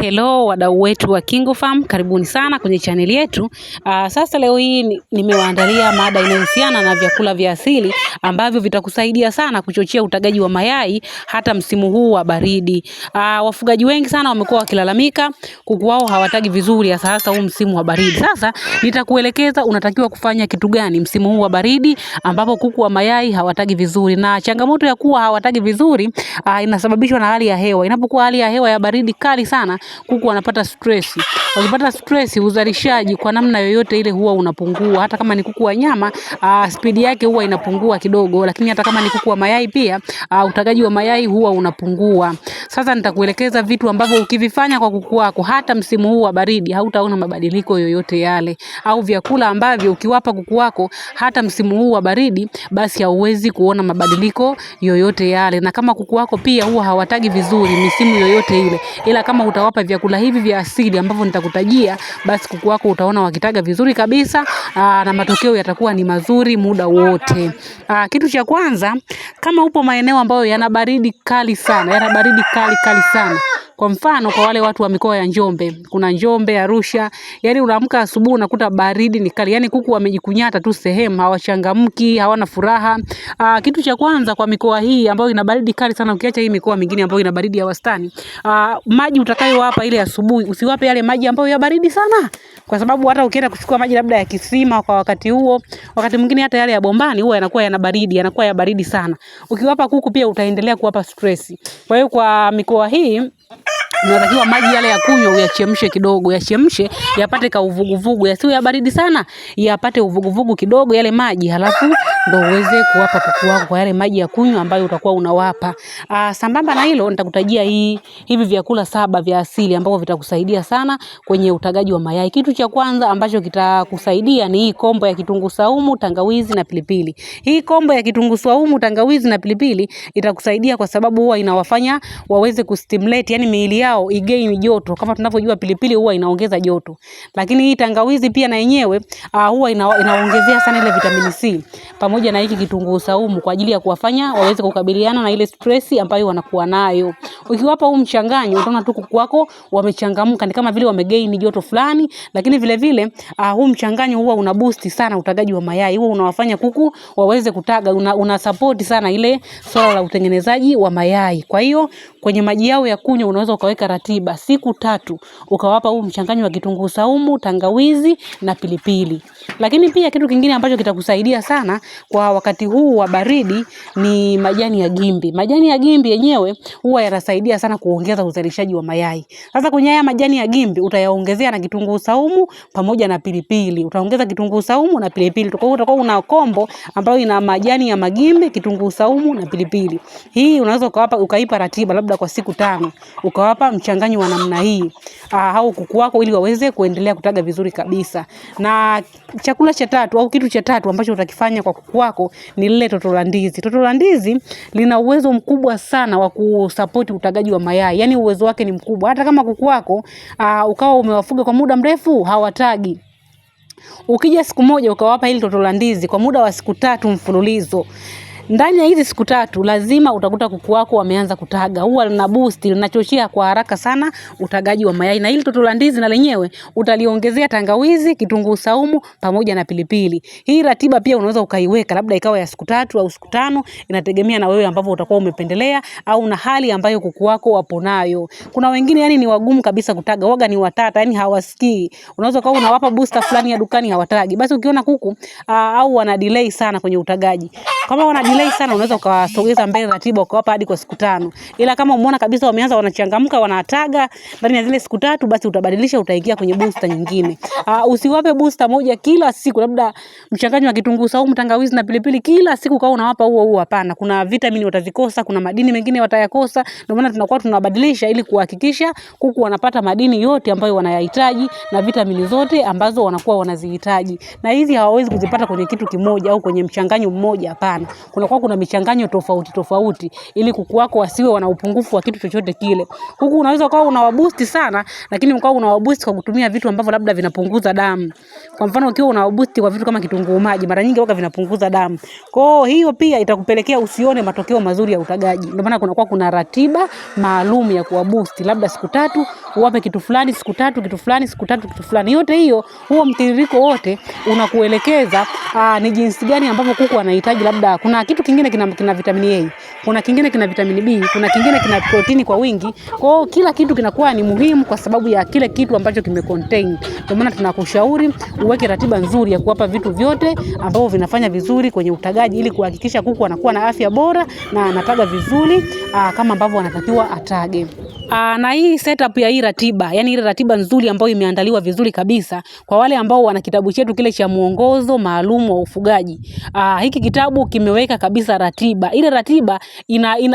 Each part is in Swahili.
Hello wadau wetu wa KingoFarm, karibuni sana kwenye channel yetu. Sasa leo hii nimewaandalia mada inayohusiana na vyakula vya asili ambavyo vitakusaidia sana kuchochea utagaji wa mayai hata msimu huu wa baridi. Wafugaji wengi sana wamekuwa wakilalamika kuku wao hawatagi vizuri hasa huu msimu wa baridi. Sasa nitakuelekeza unatakiwa kufanya kitu gani msimu huu wa baridi ambapo kuku wa mayai hawatagi vizuri. Na changamoto ya kuwa hawatagi vizuri inasababishwa na hali ya hewa. Inapokuwa hali ya hewa ya baridi kali sana, kuku wanapata stress. Wakipata stress, uzalishaji kwa namna yoyote ile huwa unapungua. Hata kama ni kuku wa nyama, speed yake huwa inapungua kidogo, lakini hata kama ni kuku wa mayai pia, utagaji wa mayai huwa unapungua. Sasa nitakuelekeza vitu ambavyo ukivifanya kwa kuku wako hata msimu huu wa baridi hautaona mabadiliko yoyote yale, au vyakula ambavyo ukiwapa kuku wako hata msimu huu wa baridi basi hauwezi kuona mabadiliko yoyote yale. Na kama kuku wako pia huwa hawatagi vizuri misimu yoyote ile, ila kama utawapa vyakula hivi vya asili ambavyo nitakutajia, basi kuku wako utaona wakitaga vizuri kabisa, na matokeo yatakuwa ni mazuri muda wote. Kitu cha kwanza, kama upo maeneo ambayo yana baridi kali sana, yana baridi kali sana. Kwa mfano kwa wale watu wa mikoa ya Njombe, kuna Njombe, Arusha, yani unaamka asubuhi unakuta baridi ni kali, yani kuku wamejikunyata tu sehemu, hawachangamki, hawana furaha. Kitu cha kwanza kwa mikoa hii ambayo ina baridi kali sana, ukiacha hii mikoa mingine ambayo ina baridi ya wastani, maji utakayowapa ile asubuhi usiwape yale maji ambayo ya baridi sana, kwa sababu hata ukienda kuchukua maji labda ya kisima kwa wakati huo, wakati mwingine hata yale ya bombani huwa yanakuwa yana baridi, yanakuwa ya baridi sana. Ukiwapa kuku pia utaendelea kuwapa stress. Kwa hiyo kwa mikoa hii unatakiwa maji yale ya kunywa uyachemshe kidogo, yachemshe yapate ka uvuguvugu, yasiwe ya baridi sana, yapate uvuguvugu kidogo yale maji, halafu ndio uweze kuwapa kuku wako kwa yale maji ya kunywa ambayo utakuwa unawapa. Sambamba na hilo nitakutajia hivi vyakula 7 vya asili ambavyo vitakusaidia sana kwenye utagaji wa mayai. Kitu cha kwanza ambacho kitakusaidia ni hii kombo ya kitunguu saumu, tangawizi na pilipili. Hii kombo ya kitunguu saumu, tangawizi na pilipili itakusaidia kwa sababu huwa inawafanya waweze kustimulate, yani miili yao igain joto. Kama tunavyojua pilipili huwa inaongeza joto, lakini hii tangawizi pia na yenyewe huwa inaongezea sana ile vitamini C pamoja na hiki kitunguu saumu kwa ajili ya kuwafanya waweze kukabiliana na ile stress ambayo wanakuwa nayo. Ukiwapa huu mchanganyo utaona tu kuku wako wamechangamka, ni kama vile wamegain joto fulani, lakini vile vile huu mchanganyo huwa una boost sana utagaji wa mayai, huwa unawafanya kuku waweze kutaga, una support sana ile swala la utengenezaji wa mayai. Kwa hiyo kwenye maji yao ya kunywa unaweza ukaweka ratiba siku 3 ukawapa huu mchanganyo wa kitunguu saumu, tangawizi na pilipili. Lakini pia kitu kingine ambacho kitakusaidia sana kwa wakati huu wa baridi ni majani ya gimbi. Majani ya gimbi yenyewe huwa yanasaidia sana kuongeza uzalishaji wa mayai. Sasa kwenye haya majani ya gimbi utayaongezea na kitunguu saumu pamoja na pilipili. Utaongeza kitunguu saumu na pilipili. Utakuwa una kombo ambayo ina majani ya magimbi, kitunguu saumu na pilipili. Hii unaweza ukaipa ratiba labda kwa siku 5. Ukawapa mchanganyo wa namna hii au kuku wako ili waweze kuendelea kutaga vizuri kabisa. Na chakula cha 3 au kitu cha 3 ambacho utakifanya kwa kuku wako ni lile toto la ndizi. Toto la ndizi lina uwezo mkubwa sana wa kusupport utagaji wa mayai. Yani uwezo wake ni mkubwa. Hata kama kuku wako ukawa umewafuga kwa muda mrefu hawatagi, ukija siku moja ukawapa hili toto la ndizi kwa muda wa siku 3 mfululizo, ndani ya hizi siku 3 lazima utakuta kuku wako wameanza kutaga. Huwa lina boost, linachochea kwa haraka sana utagaji wa mayai. Na hili toto la ndizi na lenyewe utaliongezea tangawizi, kitunguu saumu pamoja na pilipili. Hii ratiba pia unaweza ukaiweka labda ikawa ya siku 3 au siku 5, inategemea na wewe ambavyo utakuwa umependelea au na hali ambayo kuku wako wapo nayo. Kuna wengine yani ni wagumu kabisa kutaga, waga ni watata, yani hawasikii. Unaweza kuwa unawapa booster fulani ya dukani hawatagi. Basi ukiona kuku au wana delay sana kwenye utagaji, kama wana delay sana unaweza ukawasogeza mbele ratiba ukawapa hadi kwa siku 5. Ila kama umeona kabisa wameanza wanachangamka wanataga ndani ya zile siku 3, basi utabadilisha, utaingia kwenye booster nyingine. Usiwape booster moja kila siku, labda mchanganyo wa kitunguu saumu, tangawizi na pilipili kila siku kwa unawapa huo, hapana. Kuna vitamini watazikosa, kuna madini mengine watayakosa. Ndio maana tunakuwa tunabadilisha ili kuhakikisha kuku wanapata madini yote ambayo wanayahitaji na vitamini zote ambazo wanakuwa wanazihitaji. Na hizi hawawezi kuzipata kwenye kitu kimoja au kwenye mchanganyo mmoja, hapana. Kuna kunakuwa kuna michanganyo tofauti tofauti ili kuku wako wasiwe wana upungufu wa kitu chochote kile. Kuku unaweza ukawa unawaboost sana, lakini ukawa unawaboost kwa kutumia vitu ambavyo labda vinapunguza damu. Kwa mfano ukiwa unawaboost kwa vitu kama kitunguu maji, mara nyingi huwa vinapunguza damu. Kwa hiyo pia itakupelekea usione matokeo mazuri ya utagaji. Ndio maana kunakuwa kuna ratiba maalum ya kuwaboost, labda siku 3 uwape kitu fulani, siku 3 kitu fulani, siku 3 kitu fulani. Yote hiyo, huo mtiririko wote unakuelekeza ni jinsi gani ambavyo kuku anahitaji. Labda kuna kitu kingine kina vitamini A, kuna kingine kina vitamini B, kuna kingine kina protini kwa wingi. Kwa hiyo kila kitu kinakuwa ni muhimu kwa sababu ya kile kitu ambacho kimecontain. Ndio maana tunakushauri uweke ratiba nzuri ya kuwapa vitu vyote ambavyo vinafanya vizuri kwenye utagaji ili kuhakikisha kuku anakuwa na afya bora na anataga vizuri kama ambavyo anatakiwa atage. Na hii setup ya hii ratiba, yani ile ratiba nzuri ambayo imeandaliwa vizuri kabisa kwa wale ambao wana kitabu chetu kile cha mwongozo maalum wa ufugaji. Hiki kitabu kimeweka kabisa ratiba. Ile ratiba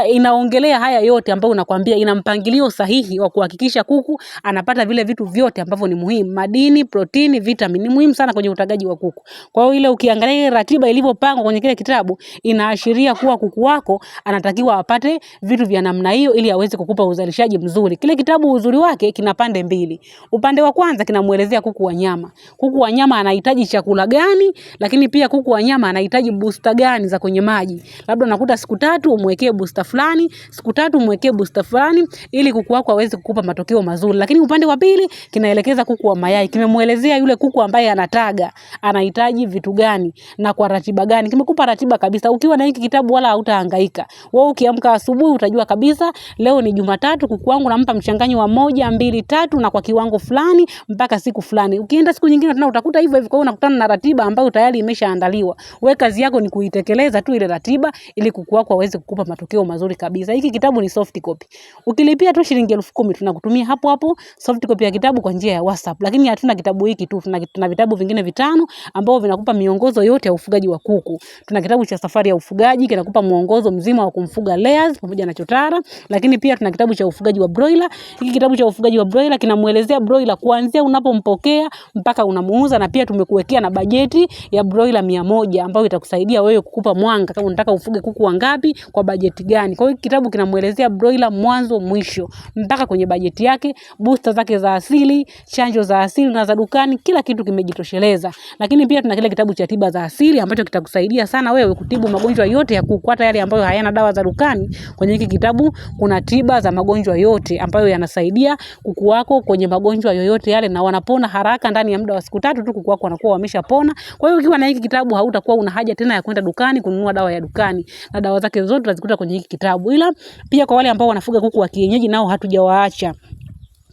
inaongelea haya yote ambayo nakwambia, ina mpangilio sahihi wa kuhakikisha kuku anapata vile vitu vyote ambavyo ni muhimu. Madini, protini, vitamini ni muhimu sana kwenye utagaji wa kuku. Kwa hiyo ile ukiangalia ile ratiba ilivyopangwa kwenye kile kitabu, inaashiria kuwa kuku wako anatakiwa apate vitu vya namna hiyo ili aweze kukupa uzalishaji mzuri. Kile kitabu uzuri wake kina pande mbili. Upande wa kwanza kinamuelezea kuku wa nyama. Kuku wa nyama anahitaji chakula gani, lakini pia kuku wa nyama anahitaji booster gani za kwenye maji. Labda unakuta siku 3 umwekee booster fulani, siku 3 umwekee booster fulani ili kuku wako aweze kukupa matokeo mazuri. Lakini upande wa pili kinaelekeza kuku wa mayai. Kimemuelezea yule kuku ambaye anataga anahitaji vitu gani na kwa ratiba gani. Kimekupa ratiba kabisa. Ukiwa na hiki kitabu wala hautahangaika. Wewe ukiamka asubuhi utajua kabisa leo ni Jumatatu, kuku wangu nampa mchanganyo wa 1, 2, 3 na kwa kiwango fulani mpaka siku fulani. Ukienda siku nyingine tena utakuta hivyo hivyo. Kwa hiyo unakutana na ratiba ambayo tayari imeshaandaliwa. Wewe kazi yako ni kuitekeleza tu ile ratiba ili kuku wako aweze kukupa matokeo mazuri kabisa. Hiki kitabu ni soft copy. Ukilipia tu shilingi 10,000 tunakutumia hapo hapo soft copy ya kitabu kwa njia ya WhatsApp. Lakini hatuna kitabu hiki tu, tuna vitabu vingine 5 ambao vinakupa miongozo yote ya ufugaji wa kuku. Tuna kitabu cha safari ya ufugaji kinakupa mwongozo mzima wa kumfuga layers pamoja na chotara, lakini pia tuna kitabu cha ufugaji wa broiler. Hiki kitabu cha ufugaji wa broiler kinamuelezea broiler kuanzia unapompokea mpaka unamuuza, na pia tumekuwekea na bajeti ya broiler 100 ambayo itakusaidia wewe kukupa mwanga kama unataka ufuge kuku wangapi kwa bajeti gani. Kwa hiyo kitabu kinamuelezea broiler mwanzo mwisho mpaka kwenye bajeti yake, booster zake za asili, chanjo za asili na za dukani, kila kitu kimejitosheleza. Lakini pia tuna kile kitabu cha tiba za asili ambacho kitakusaidia sana wewe kutibu magonjwa yote ya kuku, hata yale ambayo hayana dawa za dukani. Kwenye hiki kitabu kuna tiba za magonjwa yote ambayo yanasaidia kuku wako kwenye magonjwa yoyote yale, na wanapona haraka ndani ya muda wa siku 3 tu kuku wako wanakuwa wameshapona. Kwa hiyo ukiwa na hiki kitabu hautakuwa una haja tena ya kwenda dukani kununua dawa ya dukani, na dawa zake zote utazikuta kwenye hiki kitabu. Ila pia kwa wale ambao wanafuga kuku wa kienyeji nao hatujawaacha.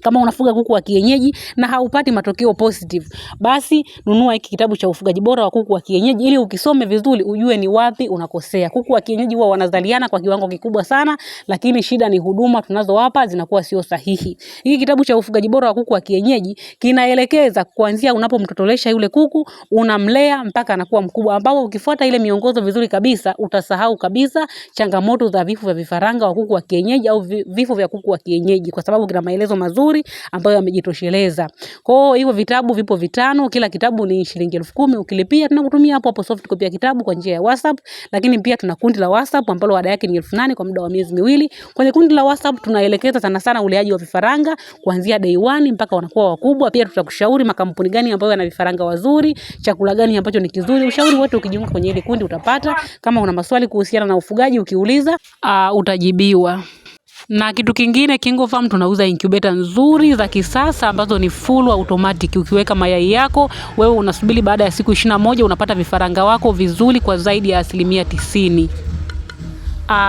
Kama unafuga kuku wa kienyeji na haupati matokeo positive, basi nunua hiki kitabu cha ufugaji bora wa kuku wa kienyeji ili ukisome vizuri ujue ni wapi unakosea. Kuku wa kienyeji huwa wanazaliana kwa kiwango kikubwa sana, lakini shida ni huduma tunazowapa zinakuwa sio sahihi. Hiki kitabu cha ufugaji bora wa kuku wa kienyeji kinaelekeza kuanzia unapomtotolesha yule kuku, unamlea mpaka anakuwa mkubwa, ambao ukifuata ile miongozo vizuri kabisa utasahau kabisa changamoto za vifo vya vifaranga wa kuku wa kienyeji au vifo vya kuku wa kienyeji, kwa sababu kina maelezo mazuri ambayo yamejitosheleza. Kwa hiyo vitabu vipo 5, kila kitabu ni shilingi 10,000. Ukilipia tunakutumia hapo hapo soft copy ya kitabu kwa njia ya WhatsApp. Lakini pia tuna kundi la WhatsApp ambalo ada yake ni 8,000 kwa muda wa miezi 2. Kwenye kundi la WhatsApp tunaelekeza sana uleaji wa vifaranga kuanzia day 1 mpaka wanakuwa wakubwa. Pia tutakushauri makampuni gani ambayo yana vifaranga wazuri, chakula gani ambacho ni kizuri. Ushauri wote ukijiunga kwenye ile kundi utapata. Kama una maswali kuhusiana na ufugaji ukiuliza, utajibiwa. Na kitu kingine, KingoFarm tunauza incubator nzuri za kisasa ambazo ni full automatic. Ukiweka mayai yako, wewe unasubiri baada ya siku 21 unapata vifaranga wako vizuri kwa zaidi ya 90%.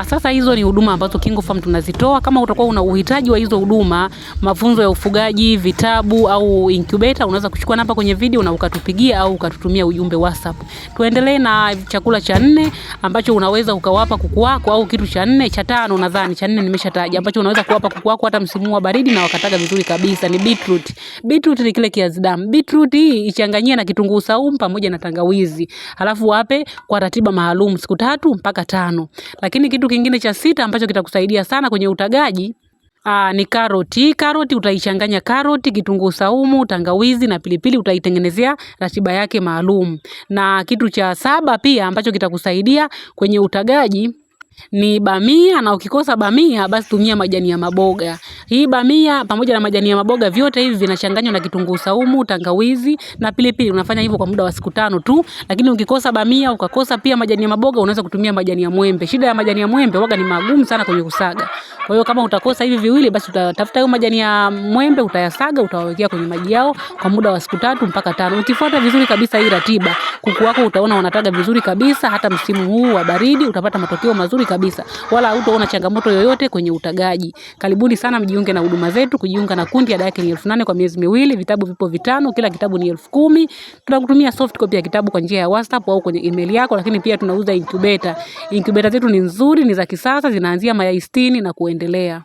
Sasa hizo ni huduma ambazo KingoFarm tunazitoa. Kama utakuwa una uhitaji wa hizo huduma, mafunzo ya ufugaji, vitabu au incubator, unaweza kuchukua namba kwenye video na ukatupigia au ukatutumia ujumbe WhatsApp. Tuendelee na chakula cha 4 ambacho unaweza ukawapa kuku wako, au kitu cha 4, cha 5 nadhani, cha 4 nimeshataja, ambacho unaweza kuwapa kuku wako hata msimu wa baridi na wakataga vizuri kabisa, ni beetroot. Beetroot ni kile kiazi damu. Beetroot hii ichanganyie na kitunguu saumu pamoja na tangawizi. Halafu wape kwa ratiba maalum siku 3 mpaka 5. Lakini kitu kingine cha 6 ambacho kitakusaidia sana kwenye utagaji Ni karoti. Karoti utaichanganya karoti, kitunguu saumu, tangawizi na pilipili, utaitengenezea ratiba yake maalum. Na kitu cha 7 pia ambacho kitakusaidia kwenye utagaji ni bamia, na ukikosa bamia basi tumia majani ya maboga. Hii bamia pamoja na majani ya maboga vyote hivi vinachanganywa na kitunguu saumu, tangawizi na pilipili. Unafanya hivyo kwa muda wa siku 5 tu. Lakini ukikosa bamia, ukakosa pia majani ya maboga, unaweza kutumia majani ya mwembe. Shida ya majani ya mwembe waga ni magumu sana kwenye kusaga. Kwa hiyo kama utakosa hivi viwili basi utatafuta hayo majani ya mwembe, utayasaga, utawawekea kwenye maji yao kwa muda wa siku 3 mpaka 5. Ukifuata vizuri kabisa hii ratiba, kuku wako utaona wanataga vizuri kabisa. Hata msimu huu wa baridi utapata matokeo mazuri kabisa, wala hutaona changamoto yoyote kwenye utagaji. Karibuni sana mjiunge na huduma zetu. Kujiunga na kundi ada yake ni 8,000 kwa miezi miwili. Vitabu vipo 5, kila kitabu ni 10,000. Tunakutumia soft copy ya kitabu kwa njia ya WhatsApp au kwenye email yako. Lakini pia tunauza incubator. Incubator zetu ni nzuri, ni za kisasa, zinaanzia mayai 60 na kuendelea.